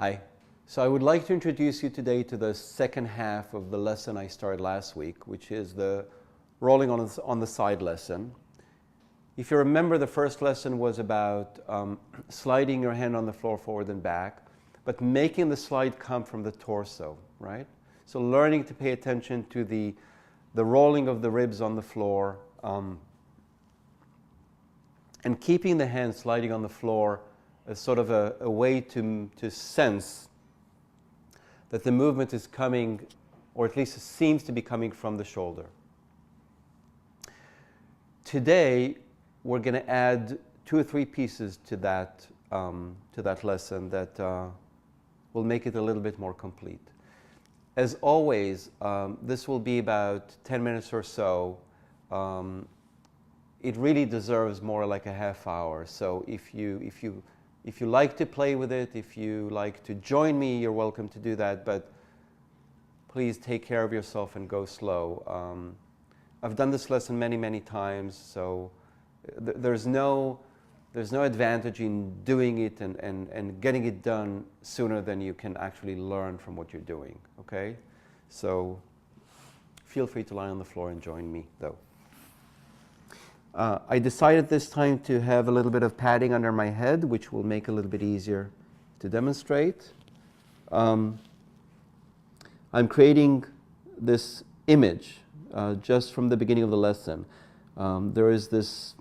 Hi. So I would like to introduce you today to the second half of the lesson I started last week, which is the rolling on the side lesson. If you remember, the first lesson was about sliding your hand on the floor forward and back, but making the slide come from the torso, right? So learning to pay attention to the rolling of the ribs on the floor and keeping the hand sliding on the floor as sort of a way to sense that the movement is coming, or at least it seems to be coming, from the shoulder. Today, we're going to add 2 or 3 pieces to that lesson that will make it a little bit more complete. As always, this will be about 10 minutes or so. It really deserves more like a half hour. So if you like to play with it, if you like to join me, you're welcome to do that, but please take care of yourself and go slow. I've done this lesson many, many times, so there's no advantage in doing it and getting it done sooner than you can actually learn from what you're doing, okay? So feel free to lie on the floor and join me, though. I decided this time to have a little bit of padding under my head, which will make it a little bit easier to demonstrate. I'm creating this image just from the beginning of the lesson. There is this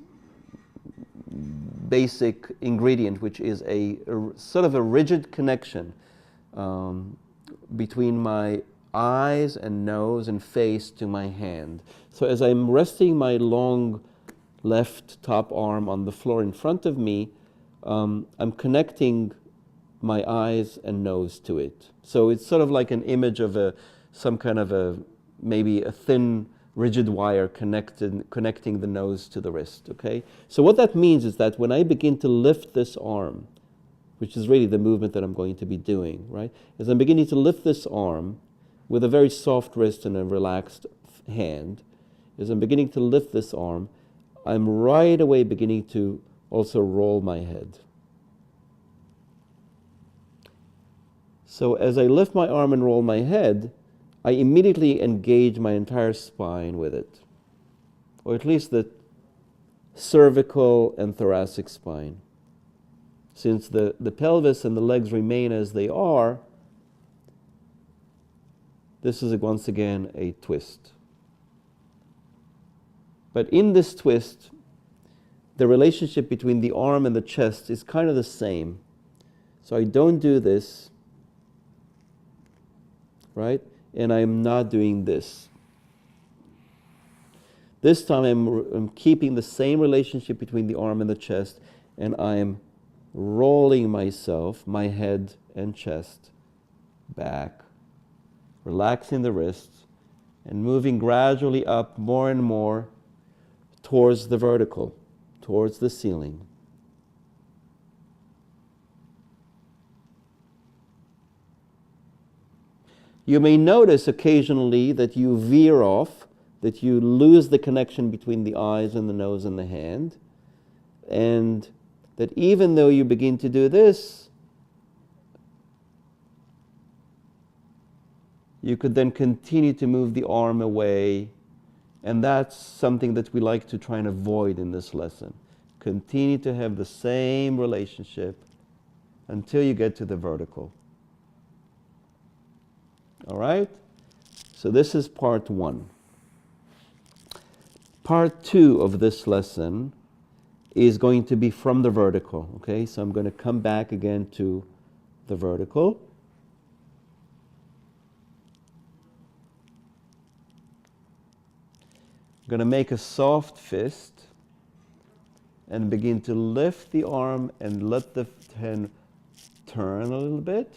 basic ingredient, which is a sort of a rigid connection between my eyes and nose and face to my hand. So as I'm resting my long left top arm on the floor in front of me, I'm connecting my eyes and nose to it. So it's sort of like an image of some kind of maybe a thin rigid wire connecting the nose to the wrist, okay? So what that means is that when I begin to lift this arm, which is really the movement that I'm going to be doing, right? As I'm beginning to lift this arm with a very soft wrist and a relaxed hand, as I'm beginning to lift this arm, I'm right away beginning to also roll my head. So as I lift my arm and roll my head, I immediately engage my entire spine with it, or at least the cervical and thoracic spine. Since the pelvis and the legs remain as they are, this is once again a twist. But in this twist, the relationship between the arm and the chest is kind of the same. So I don't do this, right? And I'm not doing this. This time I'm keeping the same relationship between the arm and the chest, and I'm rolling myself, my head and chest, back, relaxing the wrists, and moving gradually up more and more towards the vertical, towards the ceiling. You may notice occasionally that you veer off, that you lose the connection between the eyes and the nose and the hand, and that even though you begin to do this, you could then continue to move the arm away, and that's something that we like to try and avoid in this lesson. Continue to have the same relationship until you get to the vertical. All right? So this is part 1. Part 2 of this lesson is going to be from the vertical. Okay? So I'm going to come back again to the vertical. I'm going to make a soft fist and begin to lift the arm and let the hand turn a little bit.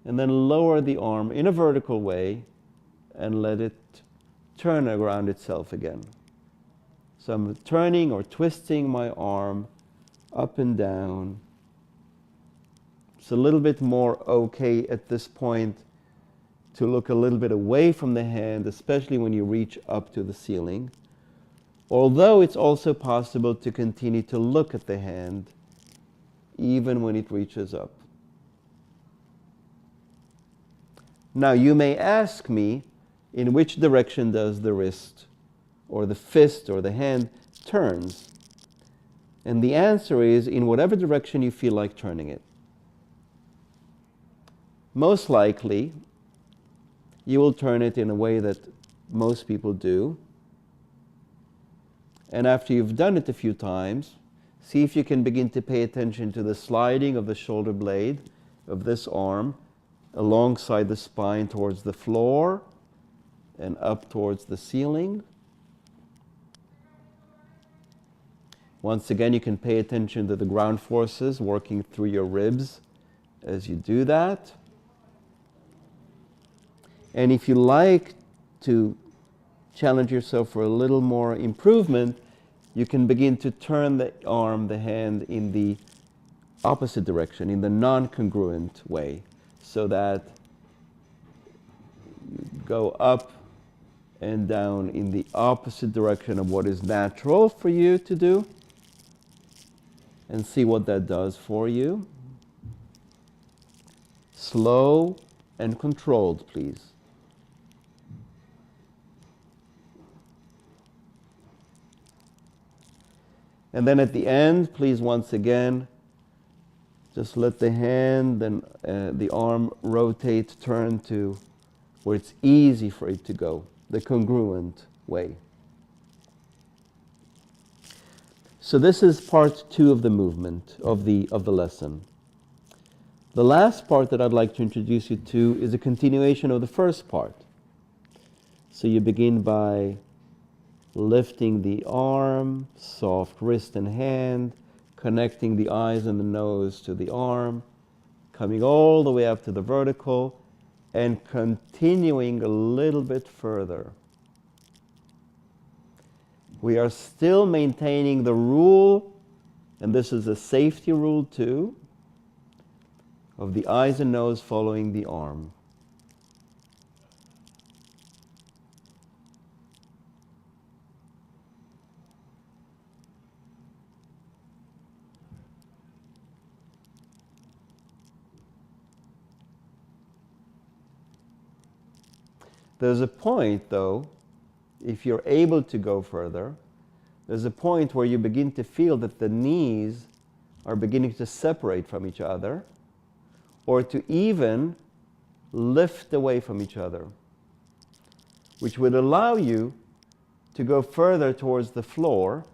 And then lower the arm in a vertical way and let it turn around itself again. So I'm turning or twisting my arm up and down. It's a little bit more okay at this point to look a little bit away from the hand, especially when you reach up to the ceiling. Although it's also possible to continue to look at the hand even when it reaches up. Now you may ask me, in which direction does the wrist or the fist or the hand turns? And the answer is in whatever direction you feel like turning it. Most likely, you will turn it in a way that most people do. And after you've done it a few times, see if you can begin to pay attention to the sliding of the shoulder blade of this arm alongside the spine towards the floor and up towards the ceiling. Once again, you can pay attention to the ground forces working through your ribs as you do that. And if you like to challenge yourself for a little more improvement, you can begin to turn the arm, the hand, in the opposite direction, in the non-congruent way, so that you go up and down in the opposite direction of what is natural for you to do, and see what that does for you. Slow and controlled, please. And then at the end, please once again, just let the hand and the arm rotate, turn to where it's easy for it to go, the congruent way. So this is part 2 of the movement, of the lesson. The last part that I'd like to introduce you to is a continuation of the first part. So you begin by lifting the arm, soft wrist and hand, connecting the eyes and the nose to the arm, coming all the way up to the vertical, and continuing a little bit further. We are still maintaining the rule, and this is a safety rule too, of the eyes and nose following the arm. There's a point, though, if you're able to go further, there's a point where you begin to feel that the knees are beginning to separate from each other, or to even lift away from each other, which would allow you to go further towards the floor.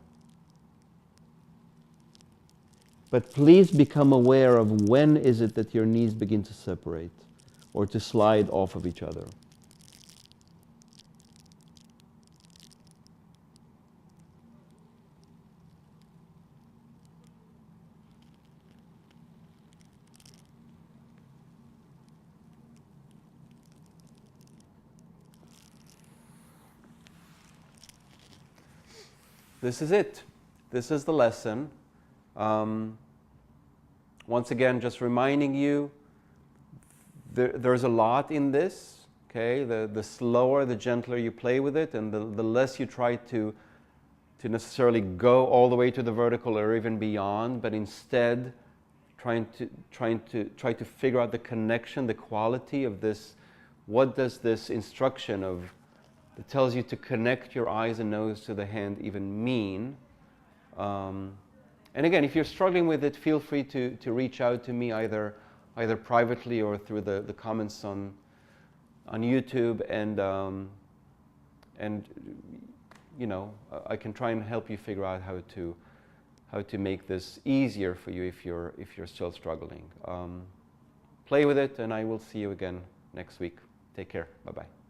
But please become aware of when is it that your knees begin to separate or to slide off of each other. This is it. This is the lesson. Once again, just reminding you, there's a lot in this. Okay, the slower, the gentler you play with it, and the less you try to necessarily go all the way to the vertical or even beyond, but instead try to figure out the connection, the quality of this. What does this instruction of that tells you to connect your eyes and nose to the hand even mean? And again, if you're struggling with it, feel free to reach out to me either privately or through the comments on YouTube, and you know, I can try and help you figure out how to make this easier for you if you're still struggling. Play with it, and I will see you again next week. Take care. Bye-bye.